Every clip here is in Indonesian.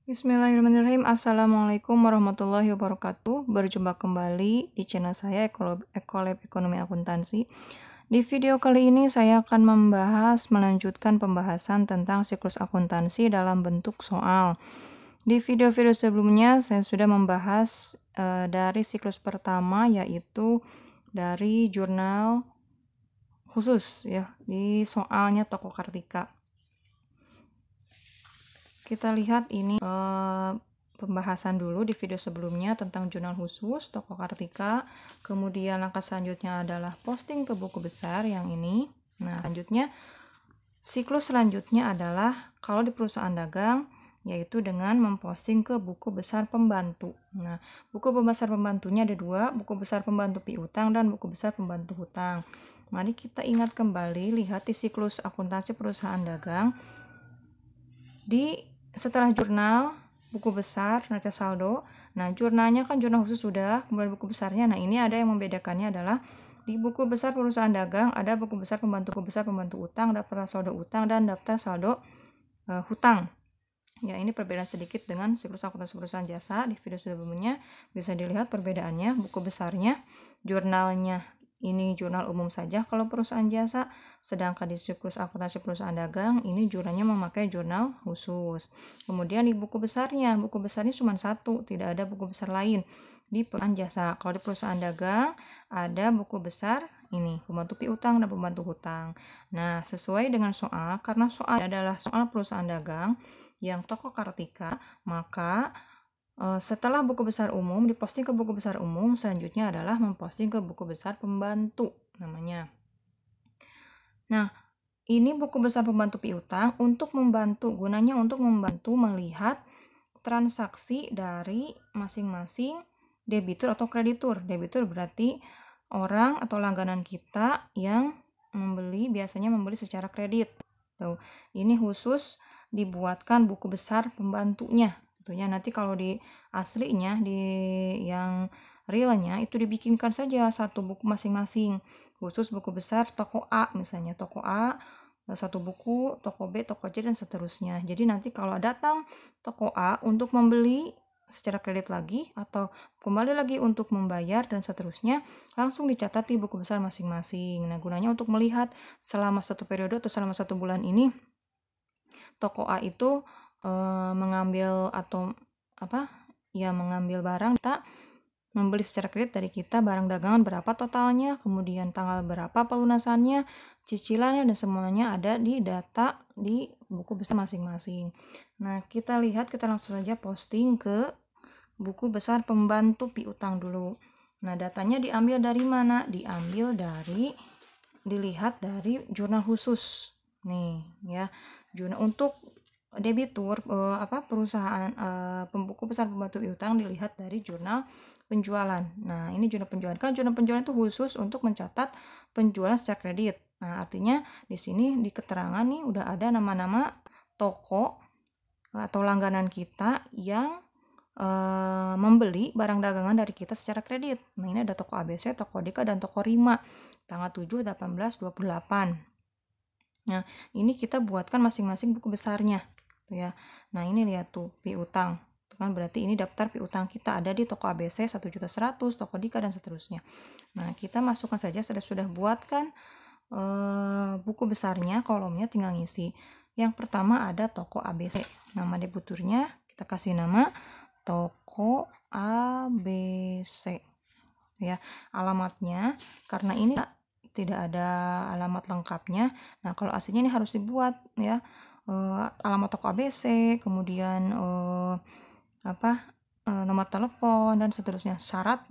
Bismillahirrahmanirrahim. Assalamualaikum warahmatullahi wabarakatuh. Berjumpa kembali di channel saya Ekolab Ekonomi Akuntansi. Di video kali ini saya akan melanjutkan pembahasan tentang siklus akuntansi dalam bentuk soal. Di video-video sebelumnya saya sudah membahas dari siklus pertama, yaitu dari jurnal khusus ya, di soalnya Toko Kartika. Kita lihat ini pembahasan dulu di video sebelumnya tentang jurnal khusus Toko Kartika. Kemudian langkah selanjutnya adalah posting ke buku besar yang ini. Nah, selanjutnya siklus selanjutnya adalah kalau di perusahaan dagang, yaitu dengan memposting ke buku besar pembantu. Nah, buku besar pembantunya ada dua, buku besar pembantu piutang dan buku besar pembantu hutang. Mari kita ingat kembali, lihat di siklus akuntansi perusahaan dagang. Setelah jurnal, buku besar, neraca saldo. Nah, jurnalnya kan jurnal khusus sudah, kemudian buku besarnya. Nah, ini ada yang membedakannya adalah di buku besar perusahaan dagang ada buku besar pembantu utang, daftar saldo utang, dan daftar saldo hutang. Ya, ini perbedaan sedikit dengan siklus akuntansi perusahaan jasa. Di video sebelumnya bisa dilihat perbedaannya. Buku besarnya, jurnalnya ini jurnal umum saja kalau perusahaan jasa, sedangkan di siklus akuntansi perusahaan dagang ini jurnalnya memakai jurnal khusus. Kemudian di buku besarnya cuma satu, tidak ada buku besar lain di perusahaan jasa. Kalau di perusahaan dagang ada buku besar ini, pembantu piutang dan pembantu hutang. Nah, sesuai dengan soal, karena soal adalah soal perusahaan dagang yang Toko Kartika, maka setelah buku besar umum diposting ke buku besar umum, selanjutnya adalah memposting ke buku besar pembantu namanya. Nah, ini buku besar pembantu piutang gunanya untuk membantu melihat transaksi dari masing-masing debitur atau kreditur. Debitur berarti orang atau langganan kita yang biasanya membeli secara kredit. Tuh, ini khusus dibuatkan buku besar pembantunya. Tentunya nanti kalau di aslinya, di yang realnya itu dibikinkan saja satu buku masing-masing, khusus buku besar toko A, misalnya toko A satu buku, toko B, toko C, dan seterusnya. Jadi nanti kalau datang toko A untuk membeli secara kredit lagi atau kembali lagi untuk membayar dan seterusnya, langsung dicatat di buku besar masing-masing. Nah, gunanya untuk melihat selama satu periode atau selama satu bulan ini toko A itu mengambil barang, kita membeli secara kredit dari kita barang dagangan berapa totalnya, kemudian tanggal berapa pelunasannya, cicilannya, dan semuanya ada di data di buku besar masing-masing. Nah, kita langsung saja posting ke buku besar pembantu piutang dulu. Nah, datanya diambil dari mana? Dilihat dari jurnal khusus. Nih, ya. Jurnal untuk debitur perusahaan buku besar pembantu piutang dilihat dari jurnal penjualan. Nah, ini jurnal penjualan. Kan jurnal penjualan itu khusus untuk mencatat penjualan secara kredit. Nah, artinya di sini di keterangan nih udah ada nama-nama toko atau langganan kita yang membeli barang dagangan dari kita secara kredit. Nah, ini ada toko ABC, toko Dika, dan toko Rima. Tanggal 7, 18, 28. Nah, ini kita buatkan masing-masing buku besarnya. Ya. Nah, ini lihat tuh piutang. Kan berarti ini daftar piutang kita ada di toko ABC 1.100.000, toko Dika, dan seterusnya. Nah, kita masukkan saja, sudah buatkan buku besarnya, kolomnya tinggal ngisi. Yang pertama ada toko ABC. Nama debiturnya kita kasih nama toko ABC. Ya, alamatnya karena ini tidak ada alamat lengkapnya. Nah, kalau aslinya ini harus dibuat ya. Alamat toko ABC, kemudian nomor telepon, dan seterusnya. Syarat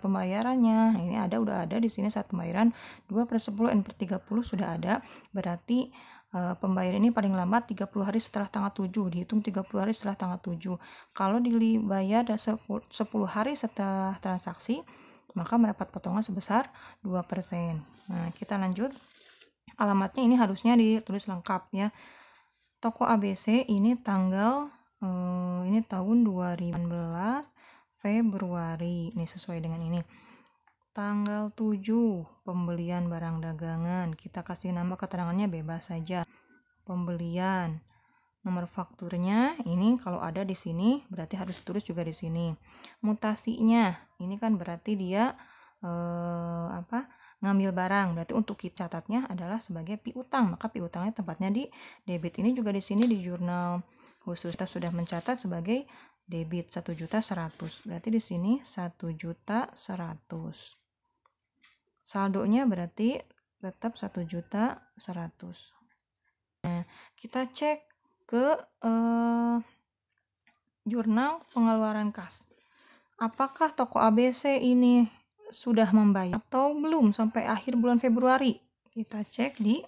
pembayarannya. Nah, ini udah ada di sini syarat pembayaran 2/10 N/30 sudah ada. Berarti pembayaran ini paling lambat 30 hari setelah tanggal 7, dihitung 30 hari setelah tanggal 7. Kalau dibayar 10 hari setelah transaksi, maka mendapat potongan sebesar 2%. Nah, kita lanjut. Alamatnya ini harusnya ditulis lengkap ya. Toko ABC ini ini tahun 2018 Februari. Ini sesuai dengan ini. Tanggal 7 pembelian barang dagangan. Kita kasih nama keterangannya bebas saja. Pembelian. Nomor fakturnya ini kalau ada di sini berarti harus tulis juga di sini. Mutasinya ini kan berarti dia ngambil barang. Berarti untuk kita catatnya adalah sebagai piutang. Maka piutangnya tempatnya di debit. Ini juga di sini di jurnal khusus kita sudah mencatat sebagai debit 1.100.000. Berarti di sini 1.100.000. Saldonya berarti tetap 1.100.000. Nah, kita cek ke jurnal pengeluaran kas. Apakah toko ABC ini sudah membayar atau belum sampai akhir bulan Februari? Kita cek di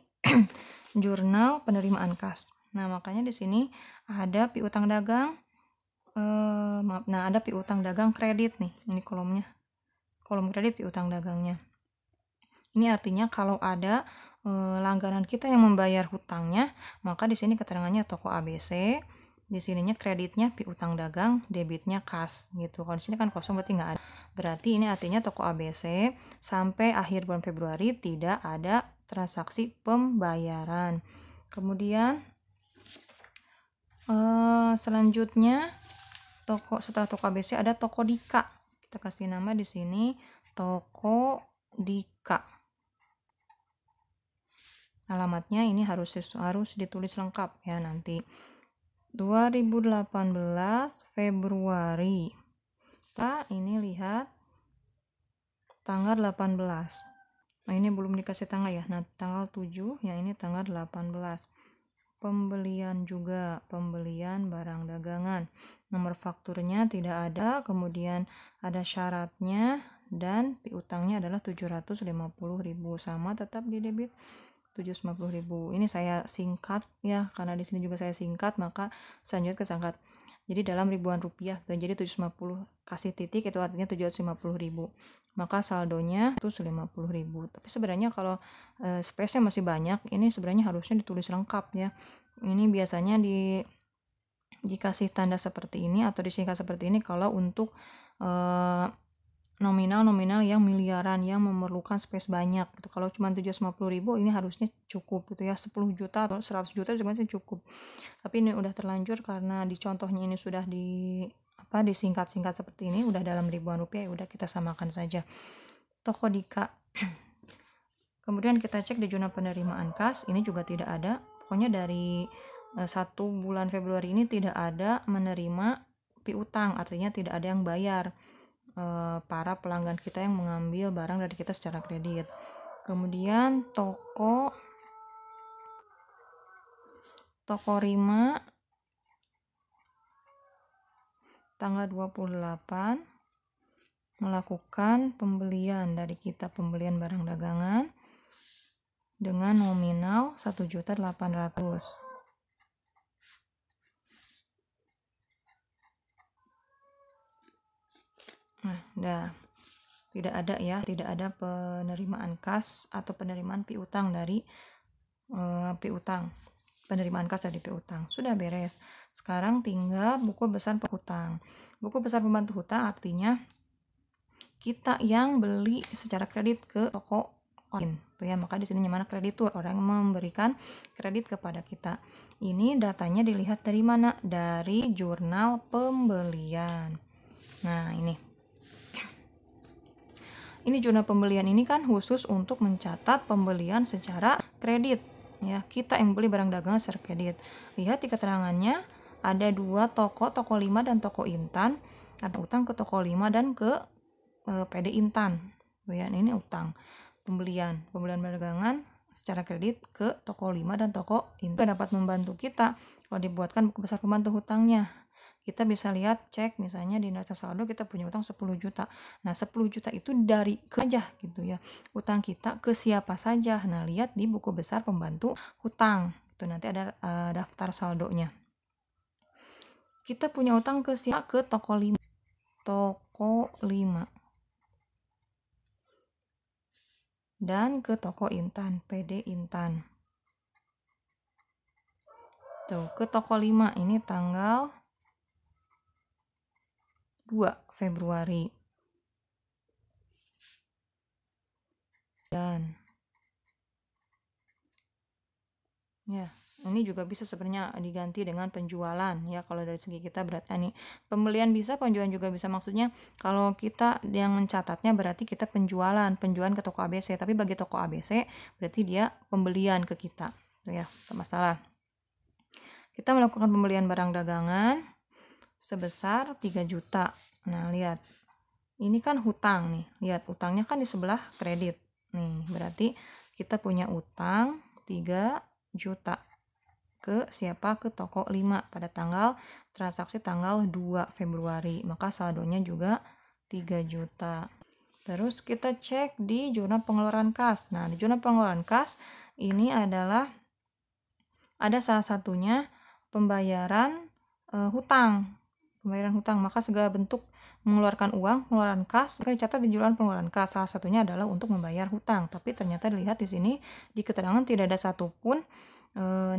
jurnal penerimaan kas. Nah, makanya di sini ada piutang dagang. Ada piutang dagang kredit nih. Ini kolomnya. Kolom kredit piutang dagangnya. Ini artinya kalau ada langganan kita yang membayar hutangnya, maka di sini keterangannya toko ABC, di sininya kreditnya piutang dagang, debitnya kas gitu. Kalau di sini kan kosong berarti nggak ada. Berarti ini artinya toko ABC sampai akhir bulan Februari tidak ada transaksi pembayaran. Kemudian selanjutnya setelah toko ABC ada toko Dika. Kita kasih nama di sini toko Dika. Alamatnya ini harus ditulis lengkap ya nanti. 2018 Februari. Kita ini lihat tanggal 18. Nah, ini belum dikasih tanggal ya. Nah, tanggal 7 ya, ini tanggal 18. Pembelian juga, pembelian barang dagangan. Nomor fakturnya tidak ada, kemudian ada syaratnya dan piutangnya adalah 750.000, sama tetap di debit 750.000. Ini saya singkat ya, karena di sini juga saya singkat, maka selanjutnya kesangkat. Jadi dalam ribuan rupiah, jadi 750 kasih titik itu artinya 750.000. Maka saldonya itu 150.000. Tapi sebenarnya kalau space-nya masih banyak, ini sebenarnya harusnya ditulis lengkap ya. Ini biasanya dikasih tanda seperti ini atau disingkat seperti ini kalau untuk nominal yang miliaran yang memerlukan space banyak gitu. Kalau cuma 750.000 ini harusnya cukup gitu ya. 10 juta atau 100 juta sebenarnya cukup. Tapi ini udah terlanjur karena di contohnya ini sudah disingkat-singkat seperti ini, udah dalam ribuan rupiah, ya udah kita samakan saja. Toko Dika. Kemudian kita cek di jurnal penerimaan kas, ini juga tidak ada. Pokoknya dari 1 bulan Februari ini tidak ada menerima piutang, artinya tidak ada yang bayar para pelanggan kita yang mengambil barang dari kita secara kredit. Kemudian toko Rima tanggal 28 melakukan pembelian dari kita, pembelian barang dagangan dengan nominal 1.800.000. Nah, tidak ada penerimaan kas atau penerimaan piutang dari penerimaan kas dari piutang. Sudah beres. Sekarang tinggal buku besar hutang. Buku besar pembantu hutang artinya kita yang beli secara kredit ke toko lain. Tuh ya, maka di sini mana kreditur, orang yang memberikan kredit kepada kita. Ini datanya dilihat dari mana? Dari jurnal pembelian. Nah, ini jurnal pembelian ini kan khusus untuk mencatat pembelian secara kredit. Ya, kita yang beli barang dagangan secara kredit. Lihat di keterangannya ada 2 toko Lima dan toko Intan. Ada utang ke toko Lima dan ke PD Intan. Tuh ya, ini utang. Pembelian barang dagangan secara kredit ke toko Lima dan toko Intan dapat membantu kita kalau dibuatkan buku besar pembantu hutangnya. Kita bisa lihat, cek misalnya di neraca saldo kita punya utang 10 juta. Nah, 10 juta itu dari aja gitu ya. Utang kita ke siapa saja. Nah, lihat di buku besar pembantu hutang. Itu nanti ada daftar saldonya. Kita punya utang ke siapa? Ke toko Lima. Toko Lima. Dan ke toko Intan, PD Intan. Tuh, ke toko Lima ini tanggal 2 Februari. Dan ya, Ini juga bisa sebenarnya diganti dengan penjualan ya, kalau dari segi kita berarti ini pembelian bisa, penjualan juga bisa. Maksudnya kalau kita yang mencatatnya berarti kita penjualan ke toko ABC, tapi bagi toko ABC berarti dia pembelian ke kita. Tuh ya, tak masalah. Kita melakukan pembelian barang dagangan sebesar 3 juta. Nah, lihat. Ini kan hutang nih. Lihat, utangnya kan di sebelah kredit. Nih, berarti kita punya utang 3 juta. Ke siapa? Ke toko 5 pada transaksi tanggal 2 Februari. Maka saldonya juga 3 juta. Terus kita cek di jurnal pengeluaran kas. Nah, di jurnal pengeluaran kas ini adalah ada salah satunya pembayaran hutang. Pembayaran hutang, maka segala bentuk mengeluarkan uang, pengeluaran kas, maka dicatat di jurnal pengeluaran kas. Salah satunya adalah untuk membayar hutang. Tapi ternyata dilihat di sini di keterangan tidak ada satupun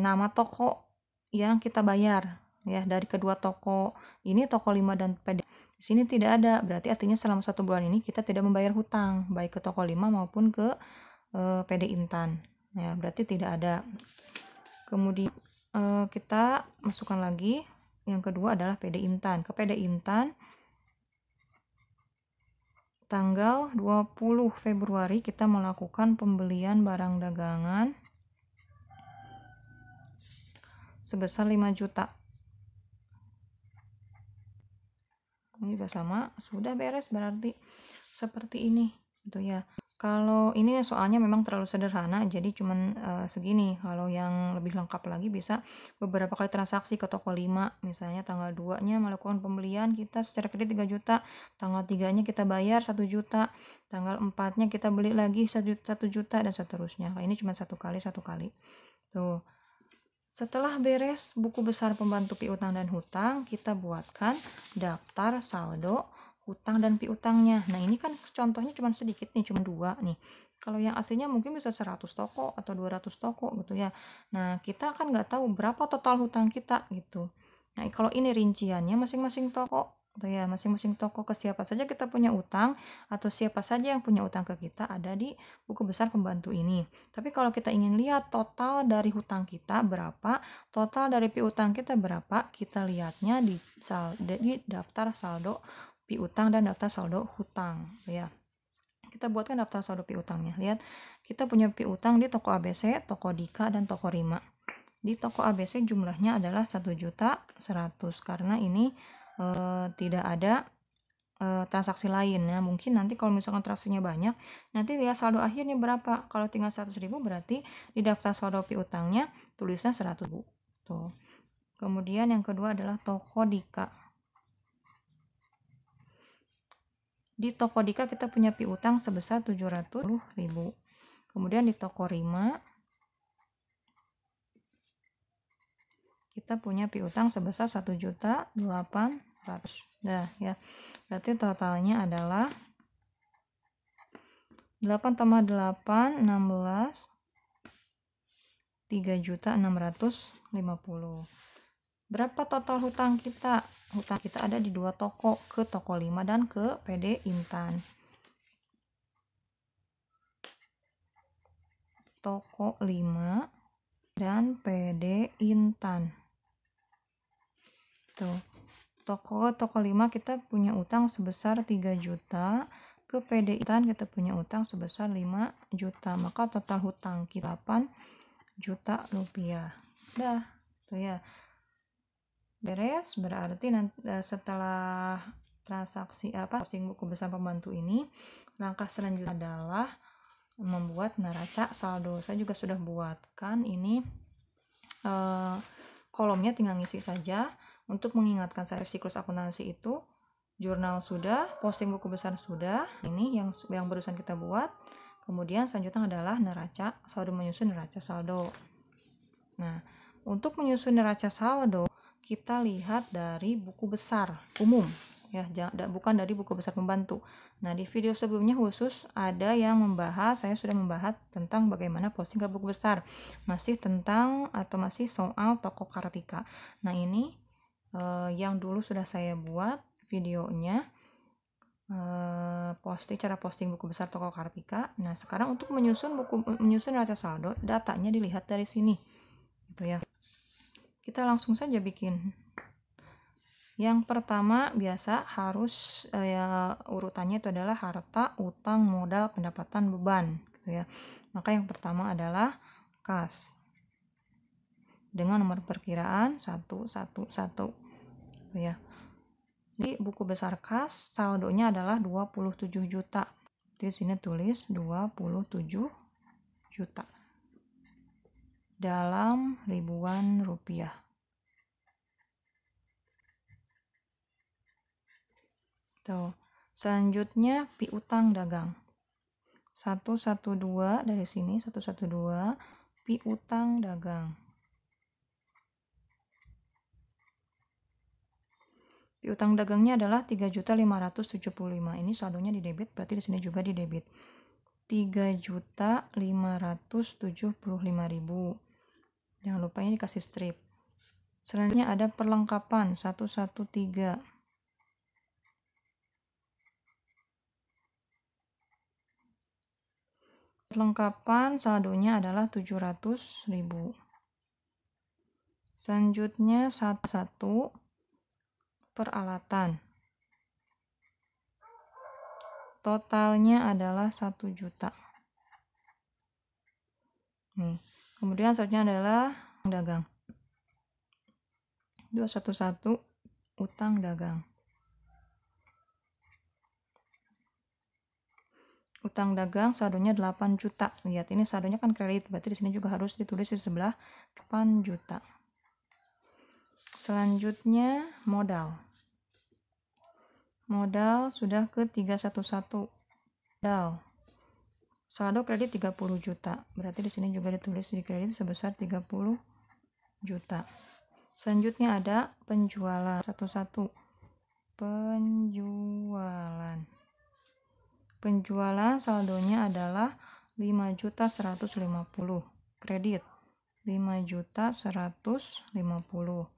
nama toko yang kita bayar ya, dari kedua toko ini, toko 5 dan PD. Di sini tidak ada, berarti artinya selama 1 bulan ini kita tidak membayar hutang baik ke toko 5 maupun ke PD Intan ya, berarti tidak ada. Kemudian kita masukkan lagi yang kedua adalah PD Intan. Ke PD Intan tanggal 20 Februari kita melakukan pembelian barang dagangan sebesar 5 juta. Ini udah sama, sudah beres berarti seperti ini gitu ya. Kalau ini soalnya memang terlalu sederhana, jadi cuman segini. Kalau yang lebih lengkap lagi bisa beberapa kali transaksi ke toko 5, misalnya tanggal 2-nya melakukan pembelian kita secara kredit 3 juta, tanggal 3-nya kita bayar 1 juta, tanggal 4-nya kita beli lagi 1 juta dan seterusnya. Nah, ini cuma satu kali. Tuh. Setelah beres buku besar pembantu piutang dan hutang, kita buatkan daftar saldo hutang dan piutangnya. Nah, ini kan contohnya cuma sedikit nih, cuma 2 nih. Kalau yang aslinya mungkin bisa 100 toko atau 200 toko gitu ya. Nah, kita kan nggak tahu berapa total hutang kita gitu. Nah, kalau ini rinciannya masing-masing toko gitu ya, masing-masing toko ke siapa saja kita punya utang atau siapa saja yang punya utang ke kita ada di buku besar pembantu ini. Tapi kalau kita ingin lihat total dari hutang kita berapa, total dari piutang kita berapa, kita lihatnya di daftar saldo piutang dan daftar saldo hutang ya. Kita buatkan daftar saldo piutangnya. Lihat, kita punya piutang di toko ABC, toko Dika, dan toko Rima. Di toko ABC jumlahnya adalah 1.100.000 karena ini tidak ada transaksi lain ya. Mungkin nanti kalau misalkan transaksinya banyak, nanti lihat saldo akhirnya berapa. Kalau tinggal 100.000 berarti di daftar saldo piutangnya tulisnya 100.000. Tuh. Kemudian yang kedua adalah toko Dika. Di toko Dika kita punya piutang sebesar 700.000. Kemudian di toko Rima kita punya piutang sebesar 1.800.000. Nah, ya. Berarti totalnya adalah 8 tambah 8, 16, 3.650.000. Berapa total hutang kita? Hutang kita ada di 2 toko, ke toko 5 dan ke PD Intan. Toko 5 dan PD Intan. Tuh. Toko 5 kita punya utang sebesar 3 juta, ke PD Intan kita punya utang sebesar 5 juta, maka total hutang kita 8 juta rupiah. Dah, tuh ya. Beres, berarti nanti setelah transaksi posting buku besar pembantu ini, langkah selanjutnya adalah membuat neraca saldo. Saya juga sudah buatkan ini kolomnya, tinggal ngisi saja. Untuk mengingatkan saya, siklus akuntansi itu jurnal sudah, posting buku besar sudah, ini yang barusan kita buat. Kemudian selanjutnya adalah neraca saldo, menyusun neraca saldo. Nah, untuk menyusun neraca saldo kita lihat dari buku besar umum ya, bukan dari buku besar pembantu. Nah, di video sebelumnya khusus ada yang membahas, saya sudah membahas tentang bagaimana posting ke buku besar, masih soal toko Kartika. Nah, ini yang dulu sudah saya buat videonya, cara posting buku besar toko Kartika. Nah, sekarang untuk menyusun neraca saldo, datanya dilihat dari sini gitu ya. Kita langsung saja bikin. Yang pertama biasa harus urutannya itu adalah harta, utang, modal, pendapatan, beban, gitu ya. Maka yang pertama adalah kas dengan nomor perkiraan 111, gitu ya. Di buku besar kas saldonya adalah 27 juta. Di sini tulis 27 juta dalam ribuan rupiah. Tuh. Selanjutnya piutang dagang. 112 dari sini 112 piutang dagang. Piutang dagangnya adalah 3.575. Ini saldonya di debit, berarti di sini juga di debit. 3.575.000. Jangan lupa ini dikasih strip. Selanjutnya ada perlengkapan 113. Perlengkapan saldonya adalah 700.000. Selanjutnya 1 peralatan. Totalnya adalah 1 juta. Nih. Kemudian selanjutnya adalah dagang. 211 utang dagang. Utang dagang saldonya 8 juta. Lihat ini saldonya kan kredit, berarti di sini juga harus ditulis di sebelah 8 juta. Selanjutnya modal. Modal sudah ke 311. Modal. Saldo kredit 30 juta. Berarti di sini juga ditulis di kredit sebesar 30 juta. Selanjutnya ada penjualan 11. Penjualan. Penjualan saldonya adalah 5.150. Kredit 5.150.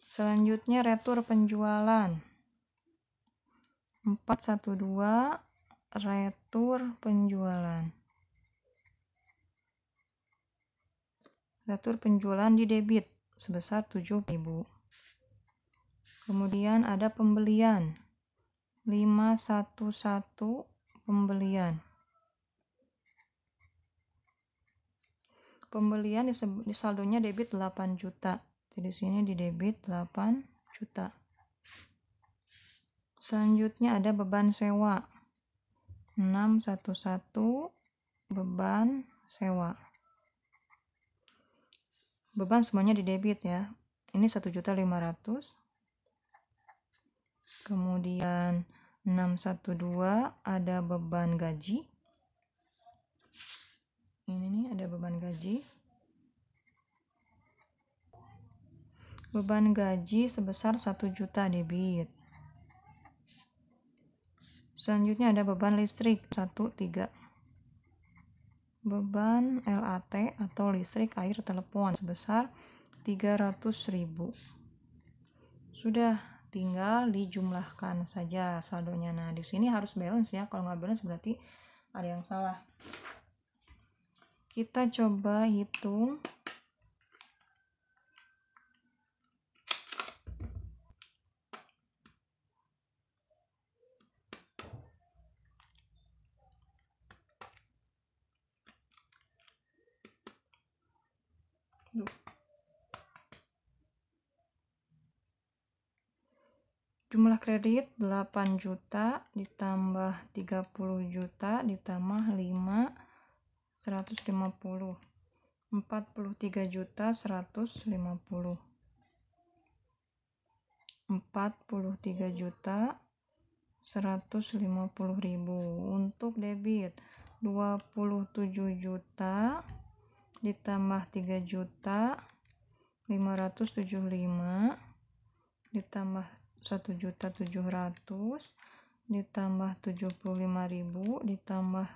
Selanjutnya retur penjualan 412 retur penjualan. Retur penjualan di debit sebesar 7.000. Kemudian ada pembelian 511 pembelian. Pembelian di saldonya debit 8 juta. Jadi sini di debit 8 juta. Selanjutnya ada beban sewa. 611 beban sewa. Beban semuanya di debit ya. Ini 1.500.000. Kemudian 612 ada beban gaji. Ini nih ada beban gaji. Beban gaji sebesar 1 juta debit. Selanjutnya ada beban listrik 13. Beban LAT atau listrik air telepon sebesar 300.000. Sudah, tinggal dijumlahkan saja saldonya. Nah, di sini harus balance ya. Kalau nggak balance berarti ada yang salah. Kita coba hitung. Jumlah kredit 8 juta ditambah 30 juta ditambah 5 150. 43 juta 150. 43 juta 150.000. Untuk debit 27 juta ditambah 3 juta 575 ditambah 1.700.000 ditambah 75.000 ditambah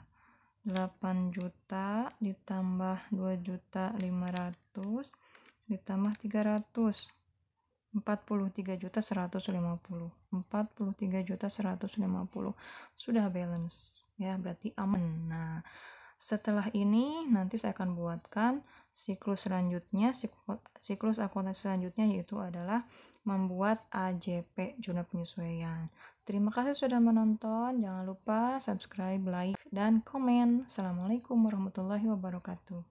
8 juta ditambah 2.500.000 ditambah 300. 43.150. 43.150. Sudah balance ya, berarti aman. Nah, setelah ini nanti saya akan buatkan siklus selanjutnya, siklus akuntansi selanjutnya yaitu adalah membuat AJP jurnal penyesuaian. Terima kasih sudah menonton. Jangan lupa subscribe, like, dan komen. Assalamualaikum warahmatullahi wabarakatuh.